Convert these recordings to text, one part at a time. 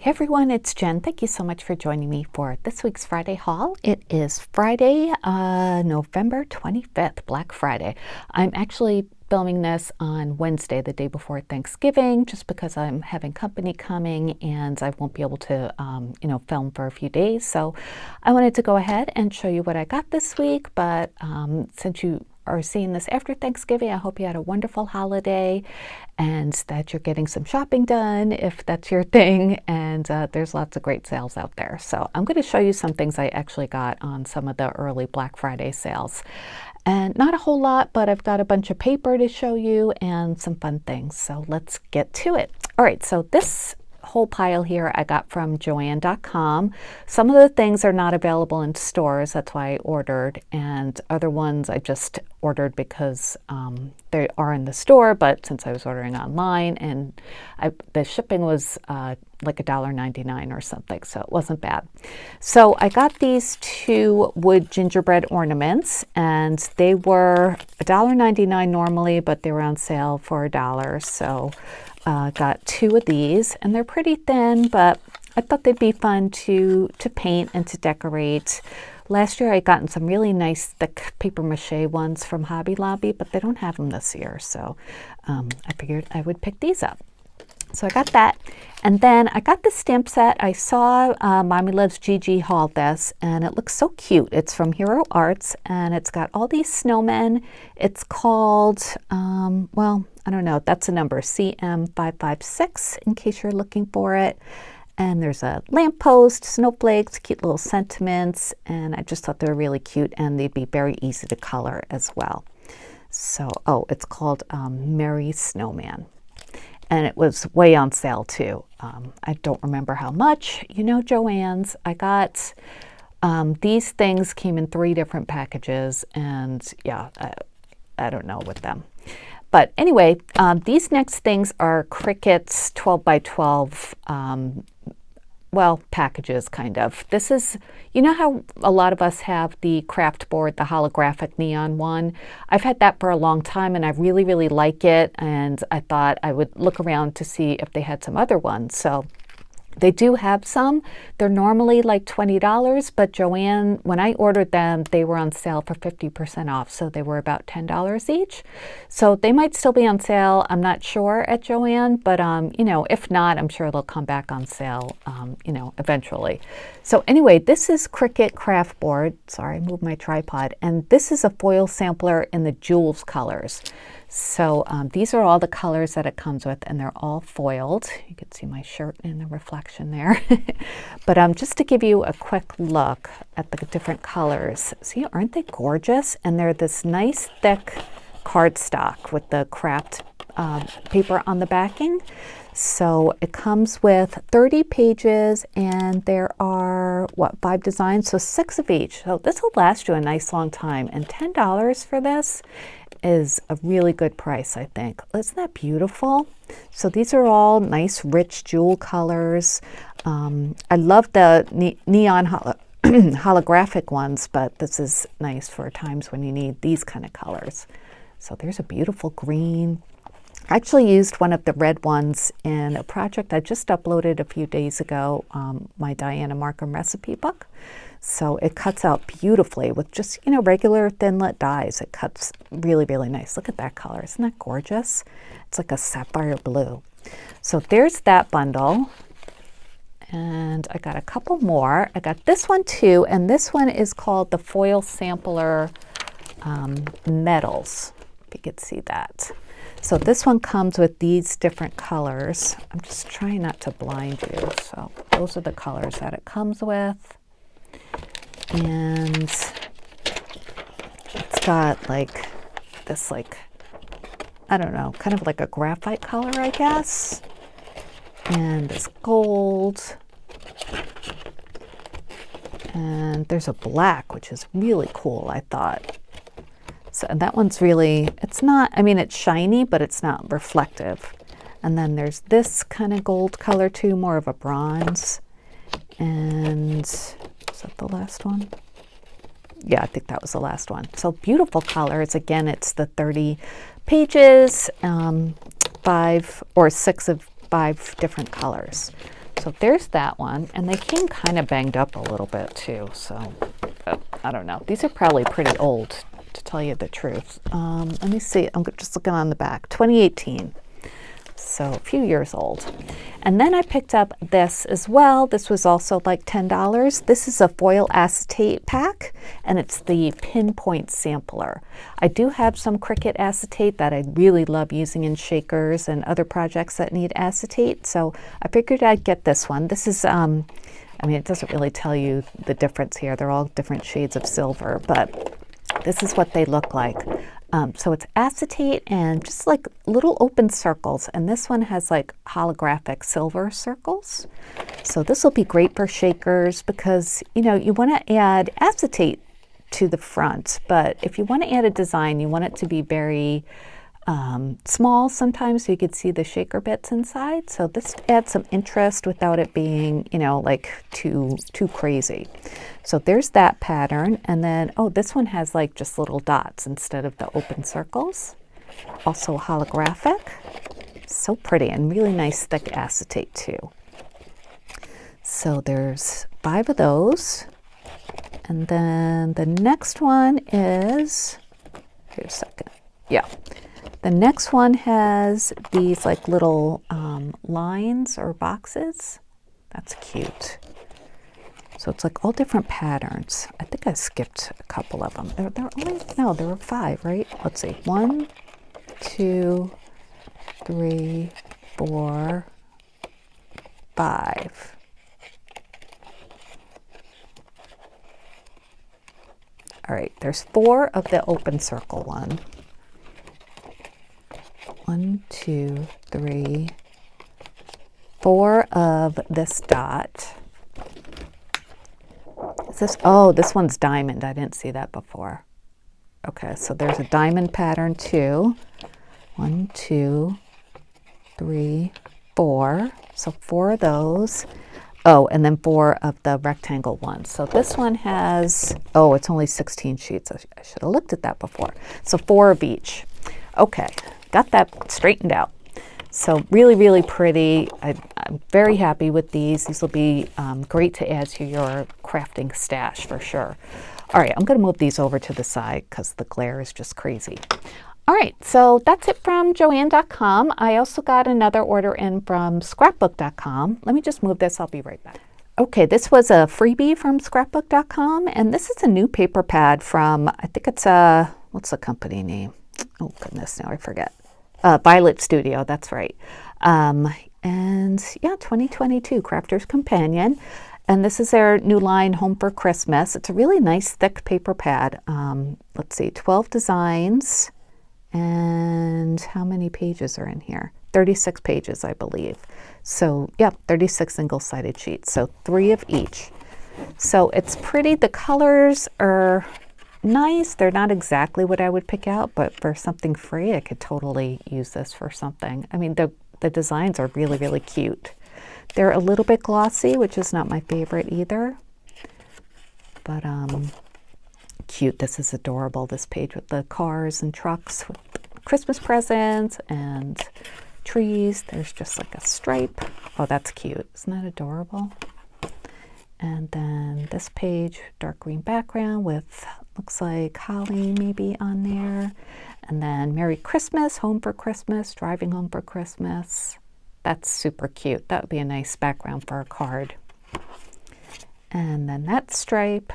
Hey everyone, it's Jen. Thank you so much for joining me for this week's Friday haul. It is Friday, November 25th, Black Friday. I'm actually filming this on Wednesday, the day before Thanksgiving, just because I'm having company coming and I won't be able to, film for a few days. So I wanted to go ahead and show you what I got this week. But since you are seeing this after Thanksgiving, I hope you had a wonderful holiday and that you're getting some shopping done if that's your thing. And there's lots of great sales out there. So I'm going to show you some things I actually got on some of the early Black Friday sales. And not a whole lot, but I've got a bunch of paper to show you and some fun things. So let's get to it. All right, so this whole pile here I got from Joann.com. Some of the things are not available in stores, that's why I ordered, and other ones I just ordered because they are in the store, but since I was ordering online and the shipping was like $1.99 or something, so it wasn't bad. So I got these two wood gingerbread ornaments, and they were $1.99 normally, but they were on sale for $1, so got two of these, and they're pretty thin, but I thought they'd be fun to paint and to decorate. Last year I gotten some really nice thick paper mache ones from Hobby Lobby, but they don't have them this year, so I figured I would pick these up. So I got that, and then I got the stamp set. I saw Mommy Loves Gigi haul this, and it looks so cute. It's from Hero Arts, and it's got all these snowmen. It's called, well, I don't know, that's a number, CM556, in case you're looking for it. And there's a lamppost, snowflakes, cute little sentiments, and I just thought they were really cute, and they'd be very easy to color as well. So, oh, it's called Merry Snowman. And it was way on sale too. I don't remember how much. You know, Joann's. I got these things came in 3 different packages, and yeah, I don't know with them. But anyway, these next things are Cricut's 12 by 12 packages, kind of. This is, you know how a lot of us have the craft board, the holographic neon one? I've had that for a long time, and I really, really like it, and I thought I would look around to see if they had some other ones. So they do have some. They're normally like $20, but Joann, when I ordered them, they were on sale for 50% off, so they were about $10 each. So they might still be on sale, I'm not sure, at Joann, but if not, I'm sure they'll come back on sale, eventually. So anyway, this is Cricut Craft Board. Sorry, I moved my tripod. And this is a foil sampler in the Jewels colors. So these are all the colors that it comes with, and they're all foiled. You can see my shirt in the reflection there. But just to give you a quick look at the different colors. See, aren't they gorgeous? And they're this nice thick cardstock with the craft paper on the backing. So it comes with 30 pages, and there are, 5 designs? So 6 of each. So this will last you a nice long time. And $10 for this is a really good price, I think. Isn't that beautiful? So these are all nice, rich jewel colors. I love the neon holographic ones, but this is nice for times when you need these kind of colors. So there's a beautiful green. I actually used one of the red ones in a project I just uploaded a few days ago, my Diana Markham recipe book. So it cuts out beautifully with just, regular thin-lit dies. It cuts really, really nice. Look at that color. Isn't that gorgeous? It's like a sapphire blue. So there's that bundle. And I got a couple more. I got this one too, and this one is called the Foil Sampler Metals, if you could see that. So this one comes with these different colors. I'm just trying not to blind you. So those are the colors that it comes with. And it's got like this, I don't know, kind of like a graphite color, I guess. And this gold. And there's a black, which is really cool, I thought. So that one's really, it's not, it's shiny, but it's not reflective. And then there's this kind of gold color too, more of a bronze. And is that the last one? Yeah, I think that was the last one. So beautiful colors. Again, it's the 30 pages, 5 or 6 of 5 different colors. So there's that one, and they came kind of banged up a little bit too, so I don't know. These are probably pretty old, to tell you the truth. Let me see, I'm just looking on the back. 2018. So a few years old. And then I picked up this as well. This was also like $10. This is a foil acetate pack, and it's the pinpoint sampler. I do have some Cricut acetate that I really love using in shakers and other projects that need acetate, so I figured I'd get this one. This is, I mean, it doesn't really tell you the difference here. They're all different shades of silver, but this is what they look like. So it's acetate and just like little open circles, and this one has like holographic silver circles. So this will be great for shakers because, you know, you want to add acetate to the front, but if you want to add a design, you want it to be very small sometimes so you could see the shaker bits inside. So this adds some interest without it being, you know, like too crazy. So there's that pattern, and then, oh, this one has like just little dots instead of the open circles. Also holographic. So pretty, and really nice thick acetate too. So there's 5 of those. And then the next one is, wait a second, yeah. The next one has these like little lines or boxes. That's cute. So it's like all different patterns. I think I skipped a couple of them. There were 5, right? Let's see. 1, 2, 3, 4, 5. All right, there's 4 of the open circle one. 1, 2, 3, 4 of this dot. Is this, oh, this one's diamond. I didn't see that before. Okay, so there's a diamond pattern too. 1, 2, 3, 4. So 4 of those. Oh, and then 4 of the rectangle ones. So this one has, oh, it's only 16 sheets. I should have looked at that before. So 4 of each. Okay, got that straightened out. So really, really pretty. I'm very happy with these. These will be great to add to your crafting stash for sure. All right, I'm going to move these over to the side because the glare is just crazy. All right, so that's it from Joann.com. I also got another order in from Scrapbook.com. Let me just move this. I'll be right back. Okay, this was a freebie from Scrapbook.com, and this is a new paper pad from, I think it's a, what's the company name? Oh goodness, now I forget. Violet Studio, that's right. And yeah, 2022 Crafter's Companion. And this is their new line, Home for Christmas. It's a really nice thick paper pad. Let's see, 12 designs. And how many pages are in here? 36 pages, I believe. So yeah, 36 single-sided sheets. So 3 of each. So it's pretty. The colors are nice. They're not exactly what I would pick out, but for something free, I could totally use this for something. I mean, the designs are really, really cute. They're a little bit glossy, which is not my favorite either. But cute. This is adorable, this page with the cars and trucks with Christmas presents and trees. There's just like a stripe. Oh, that's cute. Isn't that adorable? And then this page, dark green background with, looks like holly maybe on there. And then Merry Christmas, Home for Christmas, Driving Home for Christmas. That's super cute. That would be a nice background for a card. And then that stripe.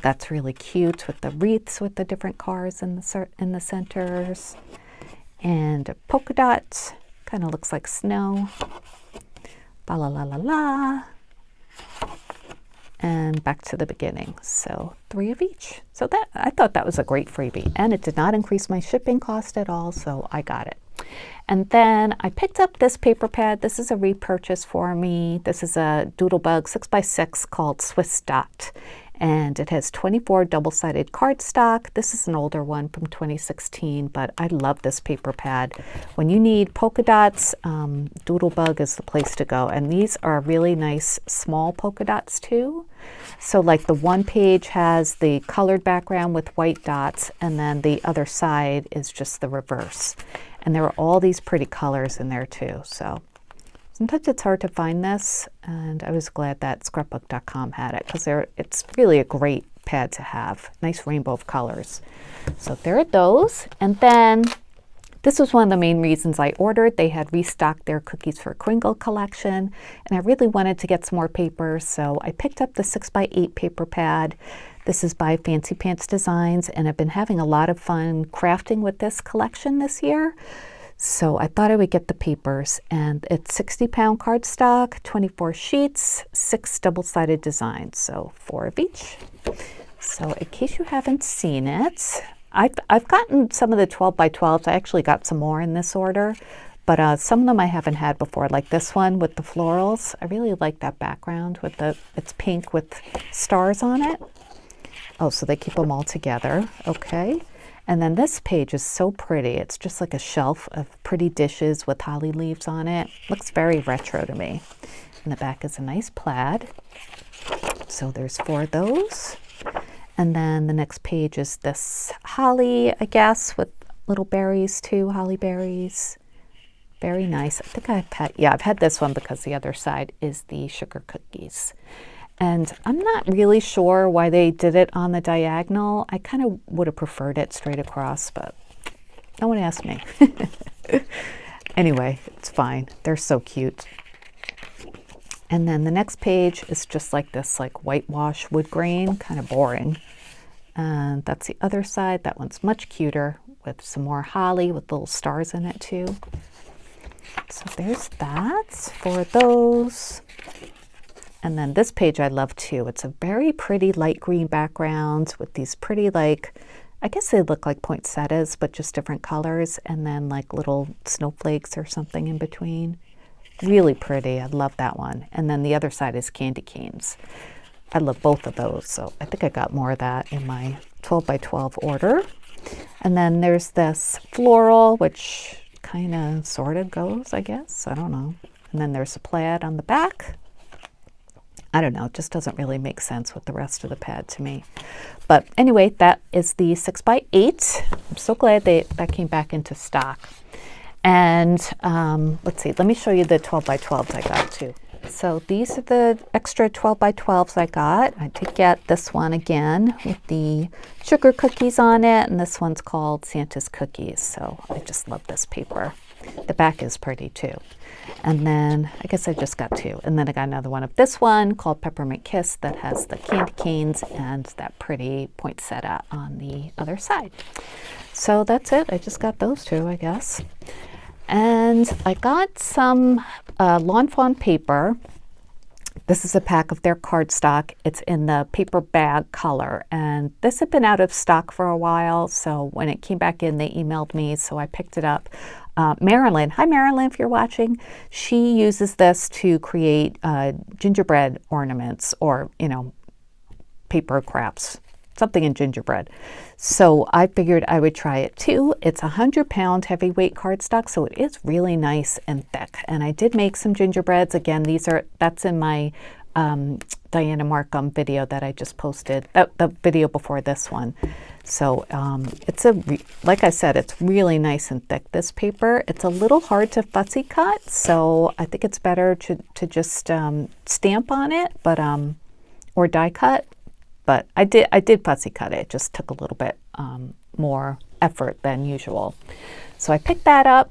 That's really cute with the wreaths with the different cars in the centers. And polka dots. Kind of looks like snow. Ba la la la la. And back to the beginning. So 3 of each. So that, I thought that was a great freebie, and it did not increase my shipping cost at all, so I got it. And then I picked up this paper pad. This is a repurchase for me. This is a Doodlebug 6x6 called Swiss Dot. And it has 24 double-sided cardstock. This is an older one from 2016, but I love this paper pad. When you need polka dots, Doodlebug is the place to go. And these are really nice small polka dots too. So like the one page has the colored background with white dots, and then the other side is just the reverse. And there are all these pretty colors in there too. So Sometimes it's hard to find this, and I was glad that scrapbook.com had it because it's really a great pad to have. Nice rainbow of colors. So there are those. And then this was one of the main reasons I ordered. They had restocked their Cookies for Kringle collection, and I really wanted to get some more paper, so I picked up the 6x8 paper pad. This is by Fancy Pants Designs, and I've been having a lot of fun crafting with this collection this year. So I thought I would get the papers, and it's 60-pound cardstock, 24 sheets, 6 double-sided designs, so 4 of each. So in case you haven't seen it, I've gotten some of the 12x12s. I actually got some more in this order, but some of them I haven't had before, like this one with the florals. I really like that background with it's pink with stars on it. Oh, so they keep them all together, okay. And then this page is so pretty. It's just like a shelf of pretty dishes with holly leaves on it. Looks very retro to me. And the back is a nice plaid. So there's 4 of those. And then the next page is this holly, I guess, with little berries too, holly berries. Very nice. I think I've had this one because the other side is the sugar cookies. And I'm not really sure why they did it on the diagonal. I kind of would have preferred it straight across, but no one asked me. Anyway, it's fine. They're so cute. And then the next page is just like this, like whitewash wood grain, kind of boring. And that's the other side. That one's much cuter with some more holly with little stars in it too. So there's that for those. And then this page I love too. It's a very pretty light green background with these pretty, like, I guess they look like poinsettias, but just different colors, and then like little snowflakes or something in between. Really pretty. I love that one. And then the other side is candy canes. I love both of those, so I think I got more of that in my 12x12 order. And then there's this floral, which kind of sort of goes, I guess. I don't know. And then there's a plaid on the back. I don't know, it just doesn't really make sense with the rest of the pad to me. But anyway, that is the 6x8. I'm so glad that came back into stock. And let's see, let me show you the 12x12s I got too. So these are the extra 12x12s I got. I did get this one again with the sugar cookies on it, and this one's called Santa's Cookies. So I just love this paper. The back is pretty too. And then I guess I just got 2. And then I got another one of this one called Peppermint Kiss that has the candy canes and that pretty poinsettia on the other side. So that's it. I just got those 2, I guess. And I got some Lawn Fawn paper. This is a pack of their cardstock. It's in the paper bag color, and this had been out of stock for a while, so when it came back in, they emailed me, so I picked it up. Marilyn, hi Marilyn, if you're watching, she uses this to create gingerbread ornaments or, paper crafts, something in gingerbread. So I figured I would try it too. It's 100-pound heavyweight cardstock, so it is really nice and thick. And I did make some gingerbreads. Again, that's in my Diana Markham video that I just posted, the video before this one. So it's like I said, it's really nice and thick, this paper. It's a little hard to fussy cut, so I think it's better to just stamp on it, but or die cut. But I did fussy cut it. It just took a little bit more effort than usual. So I picked that up.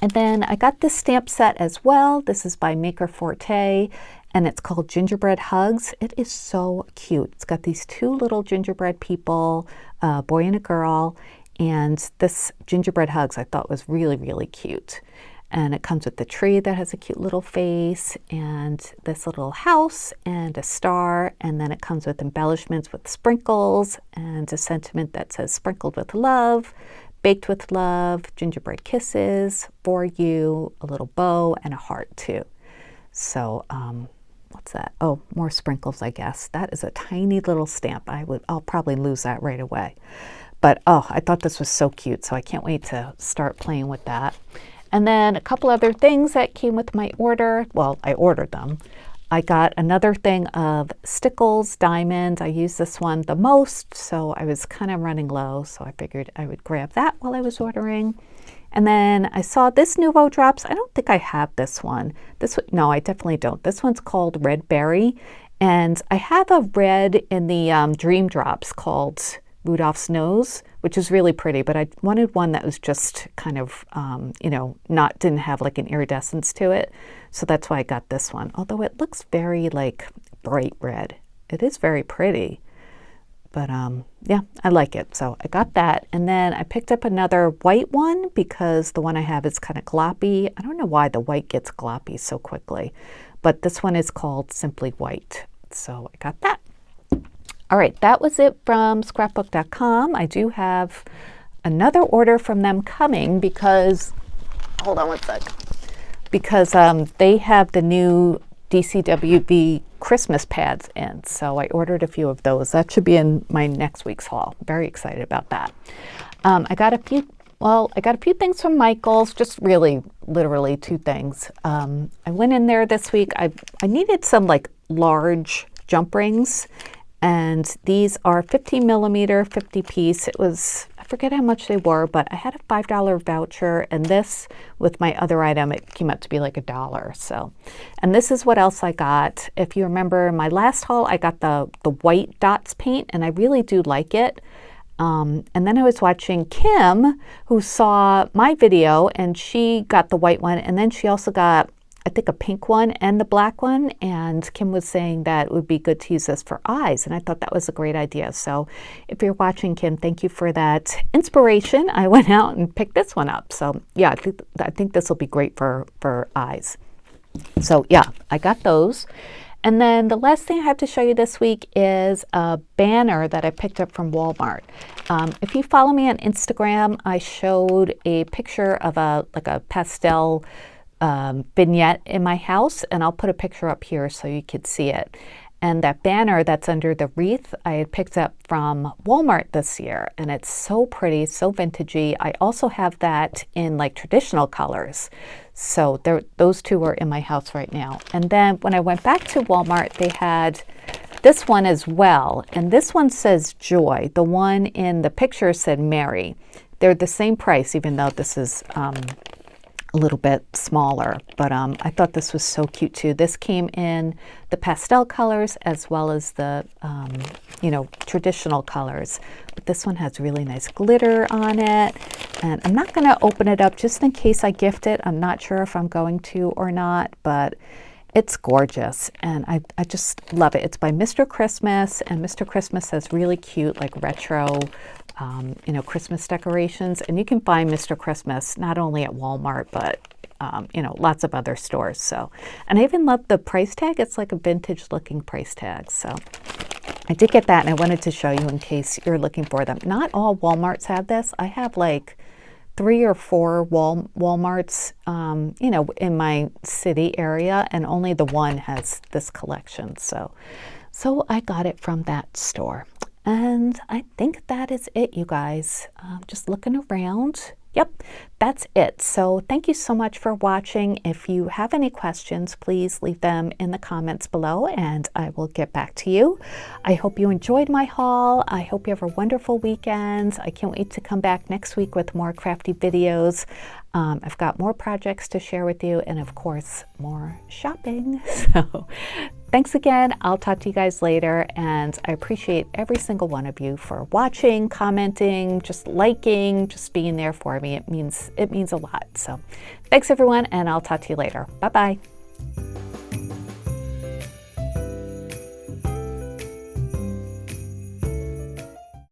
And then I got this stamp set as well. This is by Maker Forte, and it's called Gingerbread Hugs. It is so cute. It's got these 2 little gingerbread people, a boy and a girl, and this Gingerbread Hugs I thought was really, really cute. And it comes with the tree that has a cute little face, and this little house and a star, and then it comes with embellishments with sprinkles and a sentiment that says sprinkled with love, baked with love, gingerbread kisses for you, a little bow, and a heart too. So what's that? Oh, more sprinkles, I guess. That is a tiny little stamp. I'll probably lose that right away. But oh, I thought this was so cute, so I can't wait to start playing with that. And then a couple other things that came with my order. Well, I ordered them. I got another thing of Stickles Diamond. I use this one the most, so I was kind of running low, so I figured I would grab that while I was ordering. And then I saw this Nuvo Drops. I don't think I have this one. No, I definitely don't. This one's called Red Berry, and I have a red in the Dream Drops called Rudolph's Nose, which is really pretty, but I wanted one that was just kind of, you know, didn't have like an iridescence to it. So that's why I got this one. Although it looks very like bright red. It is very pretty, but yeah, I like it. So I got that. And then I picked up another white one because the one I have is kind of gloppy. I don't know why the white gets gloppy so quickly, but this one is called Simply White. So I got that. All right, that was it from scrapbook.com. I do have another order from them coming because, hold on one sec, because they have the new DCWV Christmas pads in. So I ordered a few of those. That should be in my next week's haul. Very excited about that. I got a few things from Michael's, just really literally 2 things. I went in there this week. I needed some like large jump rings. And these are 15 millimeter, 50 piece. It was, I forget how much they were, but I had a $5 voucher, and this with my other item, it came out to be like $1. So, and this is what else I got. If you remember in my last haul, I got the white dots paint, and I really do like it. And then I was watching Kim, who saw my video, and she got the white one, and then she also got, I think, a pink one and the black one, and Kim was saying that it would be good to use this for eyes, and I thought that was a great idea. So if you're watching, Kim, thank you for that inspiration. I went out and picked this one up. So yeah, I think this will be great for eyes. So yeah, I got those. And then the last thing I have to show you this week is a banner that I picked up from Walmart. If you follow me on Instagram, I showed a picture of a pastel vignette in my house, and I'll put a picture up here so you could see it. And that banner that's under the wreath I had picked up from Walmart this year, and it's so pretty, so vintagey. I also have that in like traditional colors. So those 2 are in my house right now. And then when I went back to Walmart, they had this one as well, and this one says Joy. The one in the picture said Mary. They're the same price, even though this is a little bit smaller, but I thought this was so cute too. This came in the pastel colors as well as the you know, traditional colors, but this one has really nice glitter on it, and I'm not going to open it up just in case I gift it. I'm not sure if I'm going to or not, but it's gorgeous, and I just love it. It's by Mr. Christmas, and Mr. Christmas has really cute like retro you know, Christmas decorations, and you can find Mr. Christmas not only at Walmart, but you know, lots of other stores. So, and I even love the price tag. It's like a vintage looking price tag. So I did get that, and I wanted to show you in case you're looking for them. Not all Walmarts have this. I have like 3 or 4 Walmarts, you know, in my city area, and only the one has this collection. So I got it from that store. And I think that is it, you guys. Just looking around. Yep, that's it. So thank you so much for watching. If you have any questions, please leave them in the comments below and I will get back to you. I hope you enjoyed my haul. I hope you have a wonderful weekend. I can't wait to come back next week with more crafty videos. I've got more projects to share with you, and of course, more shopping. So thanks again. I'll talk to you guys later, and I appreciate every single one of you for watching, commenting, just liking, just being there for me. It means a lot. So thanks everyone, and I'll talk to you later. Bye-bye.